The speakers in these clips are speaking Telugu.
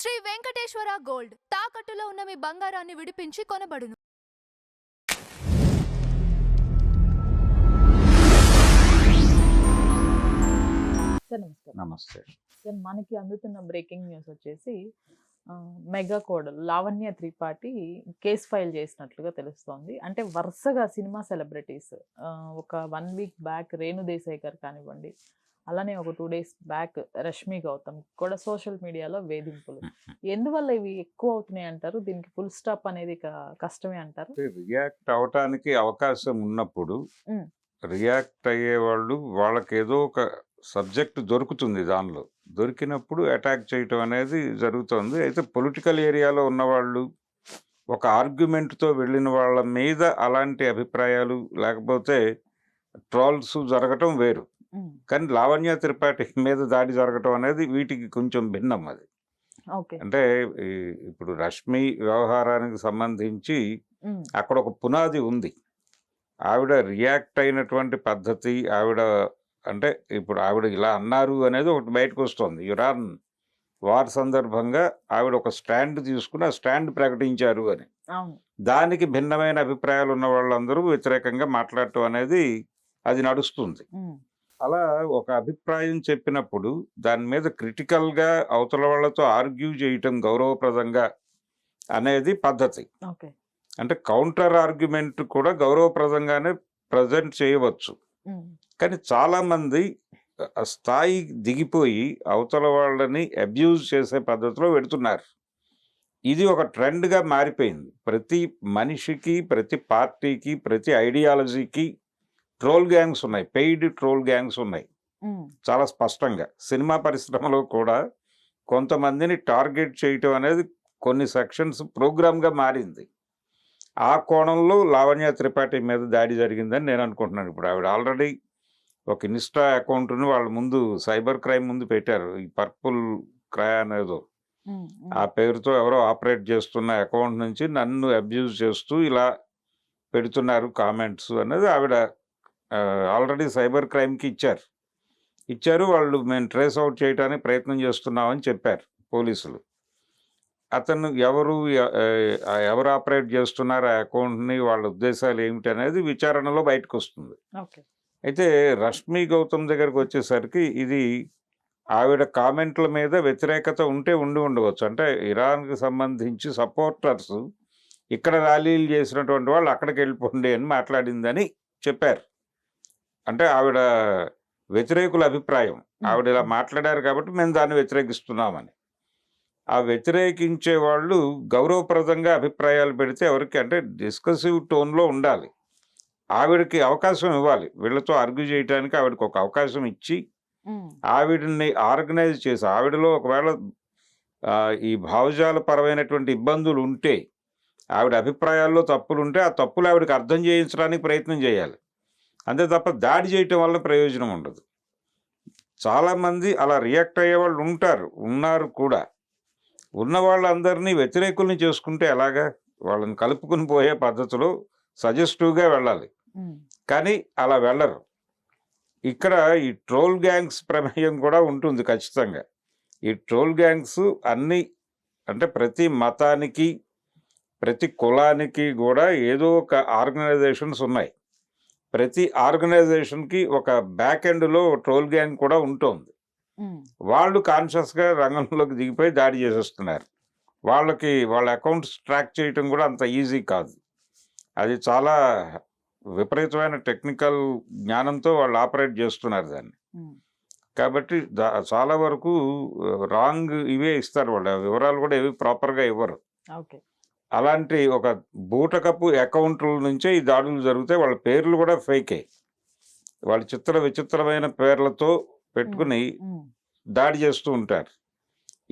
శ్రీ వెంకటేశ్వర గోల్డ్ తాకట్టులో ఉన్న మీ బంగారాన్ని విడిపించి కొనబడును. సార్ నమస్కారం. నమస్తే. సార్ మనకి అందుతున్న బ్రేకింగ్ న్యూస్ వచ్చేసి మెగా కోడలు లావణ్య త్రిపాఠి కేసు ఫైల్ చేసినట్లుగా తెలుస్తోంది. అంటే వరుసగా సినిమా సెలబ్రిటీస్ ఒక 1 వీక్ బ్యాక్ రేణు దేశాయ్ గారు కానివ్వండి, అలానే ఒక 2 days బ్యాక్ రష్మి గౌతమ్ కూడా సోషల్ మీడియాలో వేధింపులు. ఎందువల్ల ఇవి ఎక్కువ అవుతున్నాయి అంటారు? దీనికి ఫుల్ స్టాప్ అనేది కష్టమే అంటారు? రియాక్ట్ అవటానికి అవకాశం ఉన్నప్పుడు ఉమ్, రియాక్ట్ అయ్యే వాళ్ళు వాళ్ళకి ఏదో ఒక సబ్జెక్ట్ దొరుకుతుంది, దానిలో దొరికినప్పుడు అటాక్ చేయటం అనేది జరుగుతుంది. అయితే పొలిటికల్ ఏరియాలో ఉన్నవాళ్ళు ఒక ఆర్గ్యుమెంట్తో వెళ్ళిన వాళ్ళ మీద అలాంటి అభిప్రాయాలు లేకపోతే ట్రోల్స్ జరగటం వేరు. ఉమ్, కానీ లావణ్య త్రిపాఠి మీద దాడి జరగటం అనేది వీటికి కొంచెం భిన్నం. అది ఓకే. అంటే ఇప్పుడు రష్మి వ్యవహారానికి సంబంధించి ఉమ్, అక్కడ ఒక పునాది ఉంది. ఆవిడ రియాక్ట్ అయినటువంటి పద్ధతి, ఆవిడ అంటే ఇప్పుడు ఆవిడ ఇలా అన్నారు అనేది ఒకటి బయటకు వస్తుంది. ఇరాన్ వార్ సందర్భంగా ఆవిడ ఒక స్టాండ్ తీసుకుని ఆ స్టాండ్ ప్రకటించారు అని. అవును. దానికి భిన్నమైన అభిప్రాయాలు ఉన్న వాళ్ళందరూ వ్యతిరేకంగా మాట్లాడటం అనేది అది నడుస్తుంది. ఉమ్, అలా ఒక అభిప్రాయం చెప్పినప్పుడు దాని మీద క్రిటికల్గా అవతల వాళ్ళతో ఆర్గ్యూ చేయటం గౌరవప్రదంగా అనేది పద్ధతి. ఓకే. అంటే కౌంటర్ ఆర్గ్యుమెంట్ కూడా గౌరవప్రదంగానే ప్రజెంట్ చేయవచ్చు. ఉమ్, కానీ చాలామంది ఆ స్థాయి దిగిపోయి అవతల వాళ్ళని అబ్యూజ్ చేసే పద్ధతిలో పెడుతున్నారు. ఇది ఒక ట్రెండ్గా మారిపోయింది. ప్రతి మనిషికి, ప్రతి పార్టీకి, ప్రతి ఐడియాలజీకి ట్రోల్ గ్యాంగ్స్ ఉన్నాయి, పెయిడ్ ట్రోల్ గ్యాంగ్స్ ఉన్నాయి. ఉమ్, చాలా స్పష్టంగా సినిమా పరిశ్రమలో కూడా కొంతమందిని టార్గెట్ చేయటం అనేది కొన్ని సెక్షన్స్ ప్రోగ్రామ్గా మారింది. ఆ కోణంలో లావణ్య త్రిపాఠి మీద దాడి జరిగిందని నేను అనుకుంటున్నాను. ఇప్పుడు ఆవిడ ఆల్రెడీ ఒక ఇన్స్టా అకౌంట్ని వాళ్ళ ముందు సైబర్ క్రైమ్ ముందు పెట్టారు. ఈ పర్పుల్ క్రై అనేదో ఉమ్, ఆ పేరుతో ఎవరో ఆపరేట్ చేస్తున్న అకౌంట్ నుంచి నన్ను అబ్యూజ్ చేస్తూ ఇలా పెడుతున్నారు కామెంట్స్ అనేది ఆవిడ ఆల్రెడీ సైబర్ క్రైమ్కి ఇచ్చారు. వాళ్ళు మేము ట్రేస్ అవుట్ చేయడానికి ప్రయత్నం చేస్తున్నామని చెప్పారు పోలీసులు. అతను ఎవరు ఆపరేట్ చేస్తున్నారు ఆ అకౌంట్ని, వాళ్ళ ఉద్దేశాలు ఏమిటి అనేది విచారణలో బయటకు వస్తుంది. ఓకే. అయితే రష్మి గౌతమ్ దగ్గరకు వచ్చేసరికి ఇది ఆవిడ కామెంట్ల మీద వ్యతిరేకత ఉండి ఉండవచ్చు. అంటే ఇరాన్కి సంబంధించి సపోర్టర్స్ ఇక్కడ ర్యాలీలు చేసినటువంటి వాళ్ళు అక్కడికి వెళ్ళిపోండి అని మాట్లాడిందని చెప్పారు. అంటే ఆవిడ వ్యతిరేకుల అభిప్రాయం. ఆవిడ ఇలా మాట్లాడారు కాబట్టి మేము దాన్ని వ్యతిరేకిస్తున్నామని. ఆ వ్యతిరేకించే వాళ్ళు గౌరవప్రదంగా అభిప్రాయాలు పెడితే ఎవరికి అంటే డిస్కసివ్ టోన్లో ఉండాలి. ఆవిడకి అవకాశం ఇవ్వాలి. వీళ్ళతో ఆర్గ్యూ చేయడానికి ఆవిడకి ఒక అవకాశం ఇచ్చి ఉమ్, ఆవిడని ఆర్గనైజ్ చేసి ఆవిడలో ఒకవేళ ఈ భావజాల పరమైనటువంటి ఇబ్బందులు ఉంటే, ఆవిడ అభిప్రాయాల్లో తప్పులు ఉంటే ఆ తప్పులు ఆవిడకి అర్థం చేయించడానికి ప్రయత్నం చేయాలి. అంతే తప్ప దాడి చేయటం వల్ల ప్రయోజనం ఉండదు. చాలామంది అలా రియాక్ట్ అయ్యే వాళ్ళు ఉన్నారు కూడా. ఉన్న వాళ్ళందరినీ వ్యతిరేకుల్ని చేసుకుంటే ఎలాగా? వాళ్ళని కలుపుకుని పోయే పద్ధతిలో సజెస్టివ్గా వెళ్ళాలి. ఉమ్, కానీ అలా వెళ్ళరు. ఇక్కడ ఈ ట్రోల్ గ్యాంగ్స్ ప్రమేయం కూడా ఉంటుంది ఖచ్చితంగా. ఈ ట్రోల్ గ్యాంగ్స్ అన్నీ అంటే ప్రతి మతానికి, ప్రతి కులానికి కూడా ఏదో ఒక ఆర్గనైజేషన్స్ ఉన్నాయి. ప్రతి ఆర్గనైజేషన్కి ఒక బ్యాక్ ఎండ్లో ట్రోల్ గ్యాంగ్ కూడా ఉంటుంది. ఉమ్, వాళ్ళు కాన్షియస్గా రంగంలోకి దిగిపోయి దాడి చేసేస్తున్నారు. వాళ్ళ అకౌంట్స్ ట్రాక్ చేయటం కూడా అంత ఈజీ కాదు. అది చాలా విపరీతమైన టెక్నికల్ జ్ఞానంతో వాళ్ళు ఆపరేట్ చేస్తున్నారు దాన్ని. ఉమ్, కాబట్టి చాలా వరకు రాంగ్ ఇవే ఇస్తారు. వాళ్ళు వివరాలు కూడా ఏవి ప్రాపర్గా ఇవ్వరు. ఓకే. అలాంటి ఒక బూటకపు అకౌంట్ల నుంచే ఈ దాడులు జరుగుతాయి. వాళ్ళ పేర్లు కూడా ఫేకే. వాళ్ళు విచిత్రమైన పేర్లతో పెట్టుకుని ఉమ్, దాడి చేస్తూ ఉంటారు.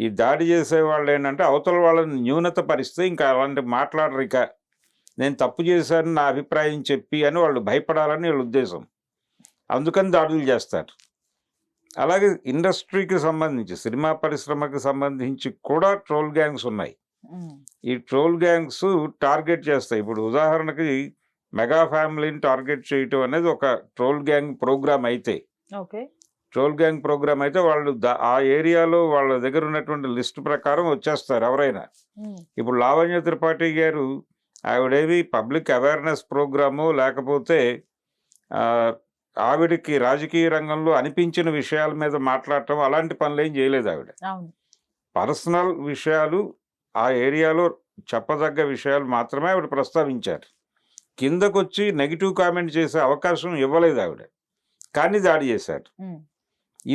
ఈ దాడి చేసే వాళ్ళు ఏంటంటే అవతల వాళ్ళని న్యూనత పరిస్తే ఇంకా అలాంటి మాట్లాడరు. ఇక నేను తప్పు చేశాను నా అభిప్రాయం చెప్పి అని వాళ్ళు భయపడాలని వీళ్ళ ఉద్దేశం. అందుకని దాడులు చేస్తారు. అలాగే ఇండస్ట్రీకి సంబంధించి, సినిమా పరిశ్రమకి సంబంధించి కూడా ట్రోల్ గ్యాంగ్స్ ఉన్నాయి. ఉమ్, ఈ ట్రోల్ గ్యాంగ్స్ టార్గెట్ చేస్తాయి. ఇప్పుడు ఉదాహరణకి మెగా ఫ్యామిలీని టార్గెట్ చేయటం అనేది ఒక ట్రోల్ గ్యాంగ్ ప్రోగ్రామ్ అయితే, ఓకే. ట్రోల్ గ్యాంగ్ ప్రోగ్రామ్ అయితే వాళ్ళు ఆ ఏరియాలో వాళ్ళ దగ్గర ఉన్నటువంటి లిస్ట్ ప్రకారం వచ్చేస్తారు ఎవరైనా. ఇప్పుడు లావణ్య త్రిపాఠి గారు ఆవిడేవి పబ్లిక్ అవేర్నెస్ ప్రోగ్రాము లేకపోతే ఆవిడకి రాజకీయ రంగంలో అనిపించిన విషయాల మీద మాట్లాడటం అలాంటి పనులు ఏం చేయలేదు ఆవిడ. పర్సనల్ విషయాలు ఆ ఏరియాలో చెప్పదగ్గ విషయాలు మాత్రమే ఆవిడ ప్రస్తావించారు. కిందకొచ్చి నెగిటివ్ కామెంట్ చేసే అవకాశం ఇవ్వలేదు ఆవిడ, కానీ దాడి చేశారు.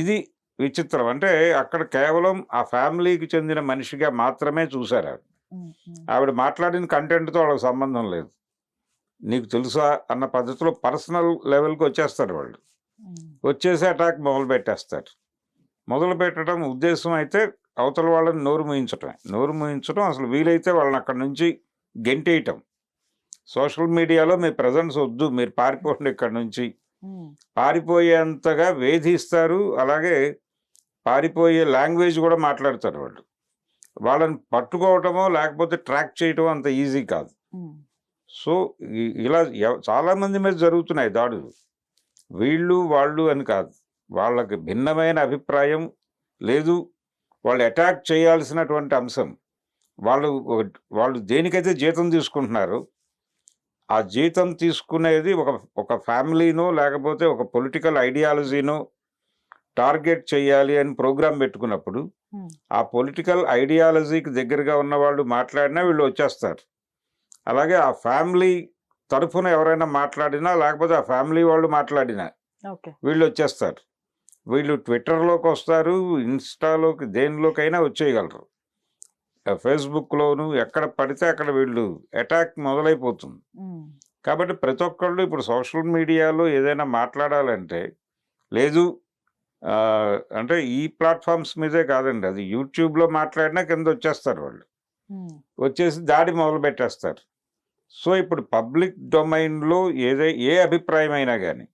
ఇది విచిత్రం. అంటే అక్కడ కేవలం ఆ ఫ్యామిలీకి చెందిన మనిషిగా మాత్రమే చూశారు ఆవిడ. ఆవిడ మాట్లాడిన కంటెంట్తో వాళ్ళకి సంబంధం లేదు. నీకు తెలుసా అన్న పద్ధతిలో పర్సనల్ లెవెల్కి వచ్చేస్తారు వాళ్ళు. వచ్చేసి అటాక్ మొదలు పెట్టేస్తారు. మొదలు పెట్టడం ఉద్దేశం అయితే అవతల వాళ్ళని నోరు మూయించడం, అసలు వీలైతే వాళ్ళని అక్కడి నుంచి గెంటేయటం. సోషల్ మీడియాలో మీ ప్రజెన్స్ వద్దు, మీరు పారిపోండి ఇక్కడి నుంచి, పారిపోయేంతగా వేధిస్తారు. అలాగే పారిపోయే లాంగ్వేజ్ కూడా మాట్లాడతారు వాళ్ళు. వాళ్ళని పట్టుకోవటమో లేకపోతే ట్రాక్ చేయటమో అంత ఈజీ కాదు. సో ఇలా చాలామంది మీద జరుగుతున్నాయి దాడులు. వీళ్ళు వాళ్ళు అని కాదు, వాళ్ళకి భిన్నమైన అభిప్రాయం లేదు, వాళ్ళు అటాక్ చేయాల్సినటువంటి అంశం. వాళ్ళు దేనికైతే జీతం తీసుకుంటున్నారో ఆ జీతం తీసుకునేది ఒక ఫ్యామిలీనో లేకపోతే ఒక పొలిటికల్ ఐడియాలజీనో టార్గెట్ చేయాలి అని ప్రోగ్రాం పెట్టుకున్నప్పుడు ఆ పొలిటికల్ ఐడియాలజీకి దగ్గరగా ఉన్న వాళ్ళు మాట్లాడినా వీళ్ళు వచ్చేస్తారు. అలాగే ఆ ఫ్యామిలీ తరఫున ఎవరైనా మాట్లాడినా లేకపోతే ఆ ఫ్యామిలీ వాళ్ళు మాట్లాడినా వీళ్ళు వచ్చేస్తారు. వీళ్ళు ట్విట్టర్లోకి వస్తారు, ఇన్స్టాలోకి, దేనిలోకైనా వచ్చేయగలరు. ఫేస్బుక్లోను ఎక్కడ పడితే అక్కడ వీళ్ళు అటాక్ మొదలైపోతుంది. కాబట్టి ప్రతి ఒక్కళ్ళు ఇప్పుడు సోషల్ మీడియాలో ఏదైనా మాట్లాడాలంటే లేదు అంటే ఈ ప్లాట్ఫామ్స్ మీదే కాదండి, అది యూట్యూబ్లో మాట్లాడినా కింద వచ్చేస్తారు వాళ్ళు, వచ్చేసి దాడి మొదలు పెట్టేస్తారు. సో ఇప్పుడు పబ్లిక్ డొమైన్లో ఏ అభిప్రాయం అయినా కానీ,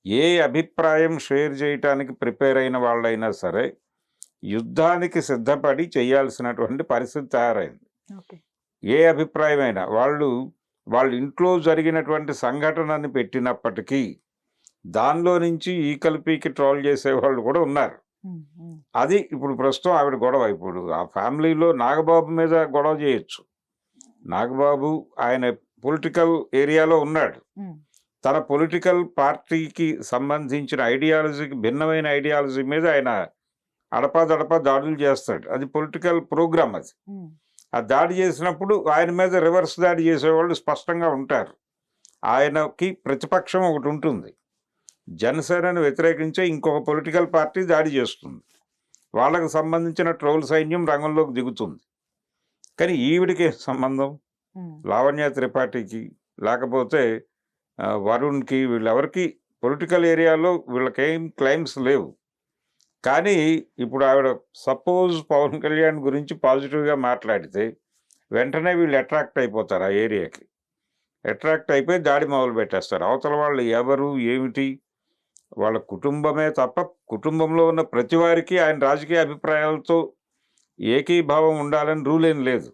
ఏ అభిప్రాయం షేర్ చేయటానికి ప్రిపేర్ అయిన వాళ్ళైనా సరే యుద్ధానికి సిద్ధపడి చేయాల్సినటువంటి పరిస్థితి తయారైంది. ఏ అభిప్రాయమైనా వాళ్ళ ఇంట్లో జరిగినటువంటి సంఘటనని పెట్టినప్పటికీ దానిలో నుంచి ఈకల్పీకి ట్రోల్ చేసేవాళ్ళు కూడా ఉన్నారు. అది ఇప్పుడు ప్రస్తుతం ఆవిడ గొడవ. ఇప్పుడు ఆ ఫ్యామిలీలో నాగబాబు మీద గొడవ చేయొచ్చు. నాగబాబు ఆయన పొలిటికల్ ఏరియాలో ఉన్నాడు. తన పొలిటికల్ పార్టీకి సంబంధించిన ఐడియాలజీకి భిన్నమైన ఐడియాలజీ మీద ఆయన అడపాదడపా దాడులు చేస్తాడు. అది పొలిటికల్ ప్రోగ్రామ్. అది ఆ దాడి చేసినప్పుడు ఆయన మీద రివర్స్ దాడి చేసేవాళ్ళు స్పష్టంగా ఉంటారు. ఆయనకి ప్రతిపక్షం ఒకటి ఉంటుంది. జనసేనను వ్యతిరేకించే ఇంకొక పొలిటికల్ పార్టీ దాడి చేస్తుంది. వాళ్ళకు సంబంధించిన ట్రోల్ సైన్యం రంగంలోకి దిగుతుంది. కానీ ఈవిడికి సంబంధం లావణ్య త్రిపాఠికి లేకపోతే వరుణ్కి, వీళ్ళెవరికి పొలిటికల్ ఏరియాలో వీళ్ళకేం క్లైమ్స్ లేవు. కానీ ఇప్పుడు ఆవిడ సపోజ్ పవన్ కళ్యాణ్ గురించి పాజిటివ్గా మాట్లాడితే వెంటనే వీళ్ళు అట్రాక్ట్ అయిపోతారు. ఆ ఏరియాకి అట్రాక్ట్ అయిపోయి దాడి మొదలు పెట్టేస్తారు. అవతల వాళ్ళు ఎవరు ఏమిటి, వాళ్ళ కుటుంబమే తప్ప కుటుంబంలో ఉన్న ప్రతి వారికి ఆయన రాజకీయ అభిప్రాయాలతో ఏకీభావం ఉండాలని రూల్ ఏం లేదు.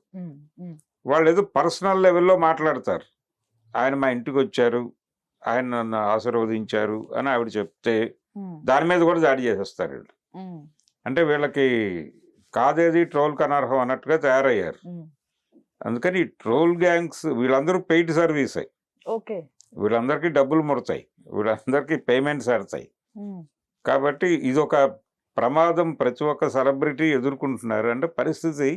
వాళ్ళు ఏదో పర్సనల్ లెవెల్లో మాట్లాడతారు. ఆయన మా ఇంటికి వచ్చారు, ఆయన నన్ను ఆశీర్వదించారు అని ఆవిడ చెప్తే దాని మీద కూడా దాడి చేసేస్తారు వీళ్ళు. అంటే వీళ్ళకి కాదేది ట్రోల్కి అనర్హం అన్నట్టుగా తయారయ్యారు. అందుకని ట్రోల్ గ్యాంగ్స్ వీళ్ళందరూ పెయిడ్ సర్వీస్ అయ్యి వీళ్ళందరికీ డబ్బులు ముడతాయి, వీళ్ళందరికీ పేమెంట్స్ ఆడతాయి. కాబట్టి ఇదొక ప్రమాదం ప్రతి ఒక్క సెలబ్రిటీ ఎదుర్కొంటున్నారు. అంటే పరిస్థితి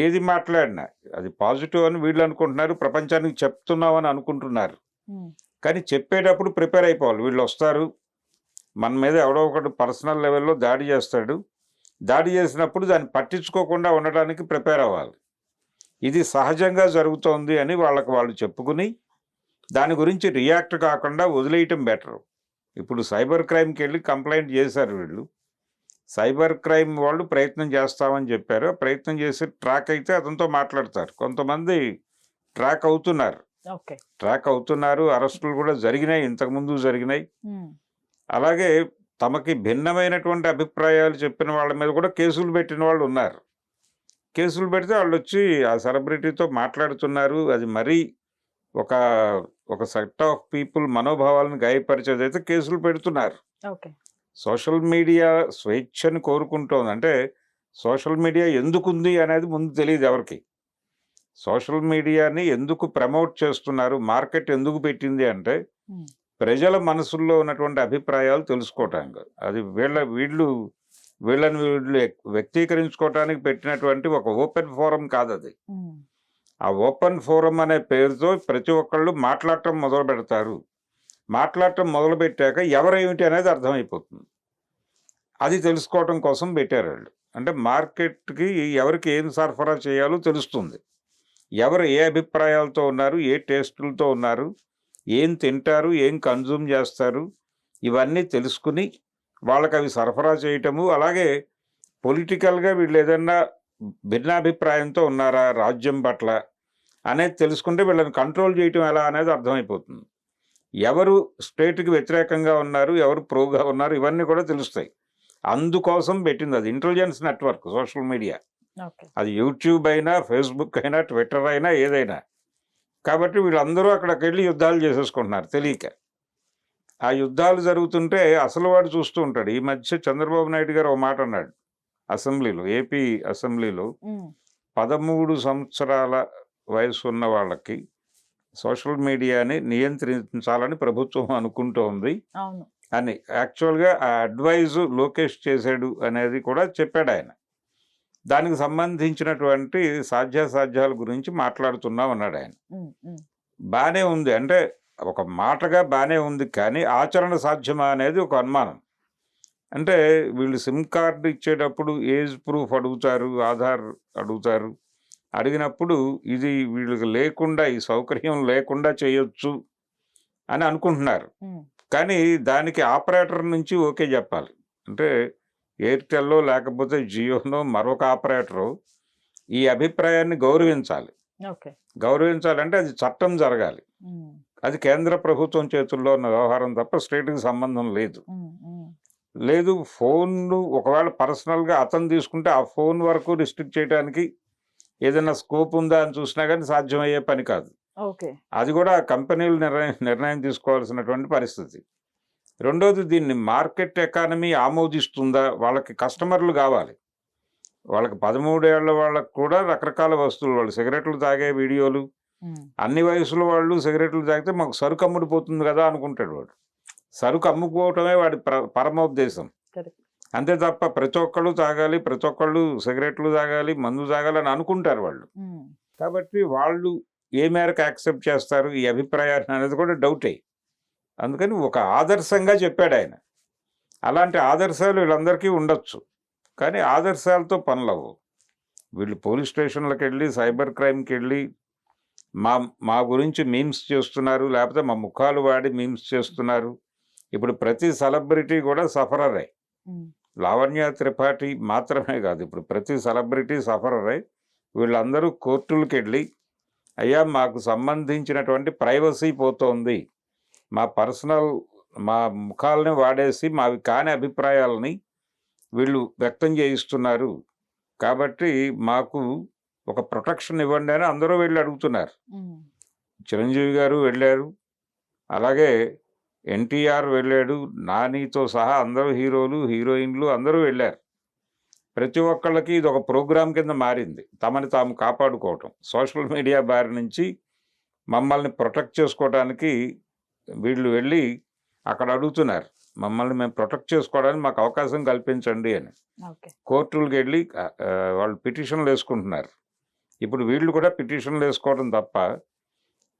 ఏది మాట్లాడినా అది పాజిటివ్ అని వీళ్ళు అనుకుంటున్నారు, ప్రపంచానికి చెప్తున్నామని అనుకుంటున్నారు. కానీ చెప్పేటప్పుడు ప్రిపేర్ అయిపోవాలి. వీళ్ళు వస్తారు, మన మీద ఎవడో ఒకటి పర్సనల్ లెవెల్లో దాడి చేస్తాడు, దాడి చేసినప్పుడు దాన్ని పట్టించుకోకుండా ఉండడానికి ప్రిపేర్ అవ్వాలి. ఇది సహజంగా జరుగుతోంది అని వాళ్ళు చెప్పుకుని దాని గురించి రియాక్ట్ కాకుండా వదిలేయటం బెటర్. ఇప్పుడు సైబర్ క్రైమ్కి వెళ్ళి కంప్లైంట్ చేశారు వీళ్ళు. సైబర్ క్రైమ్ వాళ్ళు ప్రయత్నం చేస్తామని చెప్పారు. ప్రయత్నం చేసి ట్రాక్ అయితే అతనితో మాట్లాడతారు. కొంతమంది ట్రాక్ అవుతున్నారు, అరెస్టులు కూడా జరిగినాయి, ఇంతకుముందు జరిగినాయి. అలాగే తమకి భిన్నమైనటువంటి అభిప్రాయాలు చెప్పిన వాళ్ళ మీద కూడా కేసులు పెట్టిన వాళ్ళు ఉన్నారు. కేసులు పెడితే వాళ్ళు వచ్చి ఆ సెలబ్రిటీతో మాట్లాడుతున్నారు, అది మరీ ఒక ఒక సెట్ ఆఫ్ పీపుల్ మనోభావాలను గాయపరిచేదైతే కేసులు పెడుతున్నారు. ఓకే. సోషల్ మీడియా స్వేచ్ఛను కోరుకుంటోంది. అంటే సోషల్ మీడియా ఎందుకుంది అనేది ముందు తెలియదు ఎవరికి. సోషల్ మీడియాని ఎందుకు ప్రమోట్ చేస్తున్నారు, మార్కెట్ ఎందుకు పెట్టింది అంటే ఉమ్, ప్రజల మనసుల్లో ఉన్నటువంటి అభిప్రాయాలు తెలుసుకోవటానికి. అది వీళ్ళని వీళ్ళు వ్యక్తీకరించుకోవటానికి పెట్టినటువంటి ఒక ఓపెన్ ఫోరం కాదు అది. ఉమ్, ఆ ఓపెన్ ఫోరం అనే పేరుతో ప్రతి ఒక్కళ్ళు మాట్లాడటం మొదలు పెడతారు. మాట్లాడటం మొదలుపెట్టాక ఎవరేమిటి అనేది అర్థమైపోతుంది. అది తెలుసుకోవటం కోసం పెట్టారు వాళ్ళు. అంటే మార్కెట్కి ఎవరికి ఏం సరఫరా చేయాలో తెలుస్తుంది. ఎవరు ఏ అభిప్రాయాలతో ఉన్నారు, ఏ టేస్టులతో ఉన్నారు, ఏం తింటారు, ఏం కన్జ్యూమ్ చేస్తారు, ఇవన్నీ తెలుసుకుని వాళ్ళకి అవి సరఫరా చేయటము. అలాగే పొలిటికల్గా వీళ్ళు ఏదన్నా భిన్నాభిప్రాయంతో ఉన్నారా రాజ్యం పట్ల అనేది తెలుసుకుంటే వీళ్ళని కంట్రోల్ చేయటం ఎలా అనేది అర్థమైపోతుంది. ఎవరు స్టేట్కి వ్యతిరేకంగా ఉన్నారు, ఎవరు ప్రోగా ఉన్నారు, ఇవన్నీ కూడా తెలుస్తాయి. అందుకోసం పెట్టింది అది intelligence network social media. Okay. అది యూట్యూబ్ అయినా, ఫేస్బుక్ అయినా, ట్విట్టర్ అయినా, ఏదైనా. కాబట్టి వీళ్ళందరూ అక్కడికి వెళ్ళి యుద్ధాలు చేసేసుకుంటున్నారు తెలియక. ఆ యుద్ధాలు జరుగుతుంటే అసలు వాడు చూస్తూ ఉంటాడు. ఈ మధ్య చంద్రబాబు నాయుడు గారు ఒక మాట అన్నాడు అసెంబ్లీలో, ఏపీ అసెంబ్లీలో, ఉమ్, 13 సంవత్సరాల వయసు ఉన్న వాళ్ళకి సోషల్ మీడియాని నియంత్రించాలని ప్రభుత్వం అనుకుంటోంది అవును. అని యాక్చువల్గా ఆ అడ్వైజ్ లోకేష్ చేశాడు అనేది కూడా చెప్పాడు ఆయన. దానికి సంబంధించినటువంటి సాధ్యాసాధ్యాల గురించి మాట్లాడుతున్నాం అన్నాడు ఆయన. ఉమ్, ఉమ్, బాగానే ఉంది, అంటే ఒక మాటగా బాగానే ఉంది, కానీ ఆచరణ సాధ్యమా అనేది ఒక అనుమానం. అంటే వీళ్ళు సిమ్ కార్డు ఇచ్చేటప్పుడు ఏజ్ ప్రూఫ్ అడుగుతారు, ఆధార్ అడుగుతారు. అడిగినప్పుడు ఇది వీళ్ళకి లేకుండా, ఈ సౌకర్యం లేకుండా చేయొచ్చు అని అనుకుంటున్నారు. ఉమ్, కానీ దానికి ఆపరేటర్ నుంచి ఓకే చెప్పాలి. అంటే ఎయిర్టెల్లో లేకపోతే జియోనో మరొక ఆపరేటరు ఈ అభిప్రాయాన్ని గౌరవించాలి. ఓకే. గౌరవించాలంటే అది చట్టం జరగాలి. ఉమ్, అది కేంద్ర ప్రభుత్వం చేతుల్లో ఉన్న వ్యవహారం తప్ప స్టేట్కి సంబంధం లేదు. ఉమ్, ఉమ్, లేదు, ఫోన్లు ఒకవేళ పర్సనల్గా అతను తీసుకుంటే ఆ ఫోన్ వరకు రిస్ట్రిక్ట్ చేయడానికి ఏదైనా స్కోప్ ఉందా అని చూసినా కానీ సాధ్యమయ్యే పని కాదు. ఓకే. అది కూడా కంపెనీలు నిర్ణయం తీసుకోవాల్సినటువంటి పరిస్థితి. రెండోది, దీన్ని మార్కెట్ ఎకానమీ ఆమోదిస్తుందా? వాళ్ళకి కస్టమర్లు కావాలి. వాళ్ళకి 13 ఏళ్ల వాళ్ళకి కూడా రకరకాల వస్తువులు, వాళ్ళు సిగరెట్లు తాగే వీడియోలు, ఉమ్, అన్ని వయసుల వాళ్ళు సిగరెట్లు తాగితే మాకు సరుకు అమ్ముడిపోతుంది కదా అనుకుంటాడు వాడు. సరుకు అమ్ముకోవటమే వాడి పరమోద్దేశం. కరెక్ట్. అంతే తప్ప ప్రతి ఒక్కళ్ళు తాగాలి, ప్రతి ఒక్కళ్ళు సిగరెట్లు తాగాలి, మందు తాగాలి అని అనుకుంటారు వాళ్ళు. ఉమ్, కాబట్టి వాళ్ళు ఏ మేరకు యాక్సెప్ట్ చేస్తారు ఈ అభిప్రాయాన్ని అనేది కూడా డౌటే. అందుకని ఒక ఆదర్శంగా చెప్పాడు ఆయన. అలాంటి ఆదర్శాలు వీళ్ళందరికీ ఉండొచ్చు, కానీ ఆదర్శాలతో పనులవు. వీళ్ళు పోలీస్ స్టేషన్లకు వెళ్ళి, సైబర్ క్రైమ్కి వెళ్ళి మా గురించి మీమ్స్ చేస్తున్నారు, లేకపోతే మా ముఖాలు వాడి మీమ్స్ చేస్తున్నారు. ఇప్పుడు ప్రతి సెలబ్రిటీ కూడా సఫరరే. ఉమ్, లావణ్య త్రిపాఠి మాత్రమే కాదు, ఇప్పుడు ప్రతి సెలబ్రిటీ సఫరరే. వీళ్ళందరూ కోర్టులకు వెళ్ళి, అయ్యా మాకు సంబంధించినటువంటి ప్రైవసీ పోతోంది, మా ముఖాలని వాడేసి మావి కాని అభిప్రాయాలని వీళ్ళు వ్యక్తం చేయిస్తున్నారు, కాబట్టి మాకు ఒక ప్రొటెక్షన్ ఇవ్వండి అని అందరూ వెళ్ళి అడుగుతున్నారు. ఉమ్, చిరంజీవి గారు వెళ్ళారు, అలాగే ఎన్టీఆర్ వెళ్ళాడు, నానితో సహా అందరూ హీరోలు, హీరోయిన్లు అందరూ వెళ్ళారు. ప్రతి ఒక్కళ్ళకి ఇది ఒక ప్రోగ్రాం కింద మారింది, తమని తాము కాపాడుకోవటం. సోషల్ మీడియా బారి నుంచి మమ్మల్ని ప్రొటెక్ట్ చేసుకోవడానికి వీళ్ళు వెళ్ళి అక్కడ అడుగుతున్నారు, మమ్మల్ని మేము ప్రొటెక్ట్ చేసుకోవడానికి మాకు అవకాశం కల్పించండి అని. ఓకే. కోర్టులకు వెళ్ళి వాళ్ళు పిటిషన్లు వేసుకుంటున్నారు. ఇప్పుడు వీళ్ళు కూడా పిటిషన్లు వేసుకోవడం తప్ప,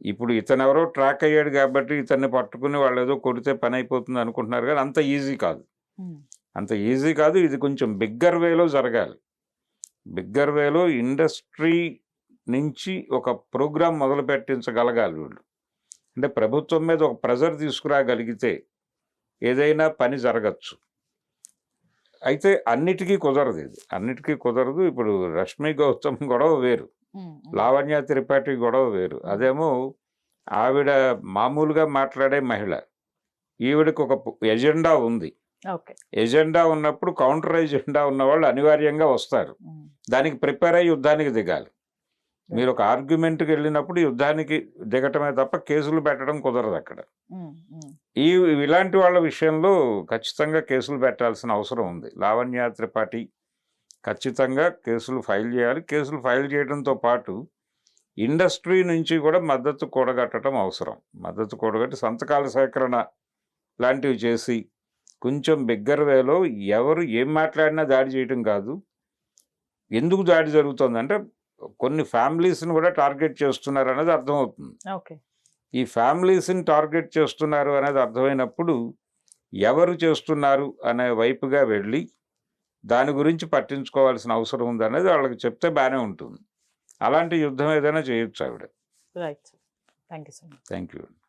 ఇప్పుడు ఇతను ఎవరో ట్రాక్ అయ్యాడు కాబట్టి ఇతన్ని పట్టుకుని వాళ్ళు ఏదో కొడితే పని అయిపోతుంది అనుకుంటున్నారు, కానీ అంత ఈజీ కాదు. ఉమ్, అంత ఈజీ కాదు. ఇది కొంచెం బిగ్గర్ వేలో జరగాలి. బిగ్గర్ వేలో ఇండస్ట్రీ నుంచి ఒక ప్రోగ్రాం మొదలు పెట్టించగలగాలి వీళ్ళు. అంటే ప్రభుత్వం మీద ఒక ప్రెజర్ తీసుకురాగలిగితే ఏదైనా పని జరగచ్చు. అయితే అన్నిటికీ కుదరదు, ఇది అన్నిటికీ కుదరదు. ఇప్పుడు రష్మి గౌతమ్ గొడవ వేరు, ఉమ్, లావణ్య త్రిపాఠి గొడవ వేరు. అదేమో ఆవిడ మామూలుగా మాట్లాడే మహిళ, ఈవిడకి ఒక ఎజెండా ఉంది. ఓకే. ఎజెండా ఉన్నప్పుడు కౌంటర్ ఎజెండా ఉన్న వాళ్ళు అనివార్యంగా వస్తారు, ఉమ్, దానికి ప్రిపేర్ అయ్యి యుద్ధానికి దిగాలి. మీరు ఒక ఆర్గ్యుమెంట్కి వెళ్ళినప్పుడు యుద్ధానికి దిగటమే తప్ప కేసులు పెట్టడం కుదరదు అక్కడ. ఇలాంటి వాళ్ళ విషయంలో ఖచ్చితంగా కేసులు పెట్టాల్సిన అవసరం ఉంది. లావణ్య త్రిపాఠి ఖచ్చితంగా కేసులు ఫైల్ చేయాలి. కేసులు ఫైల్ చేయడంతో పాటు ఇండస్ట్రీ నుంచి కూడా మద్దతు కూడగట్టడం అవసరం. మద్దతు కూడగట్టి సంతకాల సేకరణ లాంటివి చేసి కొంచెం బిగ్గర వేలో ఎవరు ఏం మాట్లాడినా దాడి చేయడం కాదు. ఎందుకు దాడి జరుగుతుందంటే కొన్ని ఫ్యామిలీస్ని కూడా టార్గెట్ చేస్తున్నారు అనేది అర్థమవుతుంది. ఓకే. ఈ ఫ్యామిలీస్ని టార్గెట్ చేస్తున్నారు అనేది అర్థమైనప్పుడు ఎవరు చేస్తున్నారు అనే వైపుగా వెళ్ళి దాని గురించి పట్టించుకోవాల్సిన అవసరం ఉంది అనేది వాళ్ళకి చెప్తే బాగానే ఉంటుంది. అలాంటి యుద్ధం ఏదైనా చేయొచ్చు ఆవిడ. Right. Thank you so much. Thank you.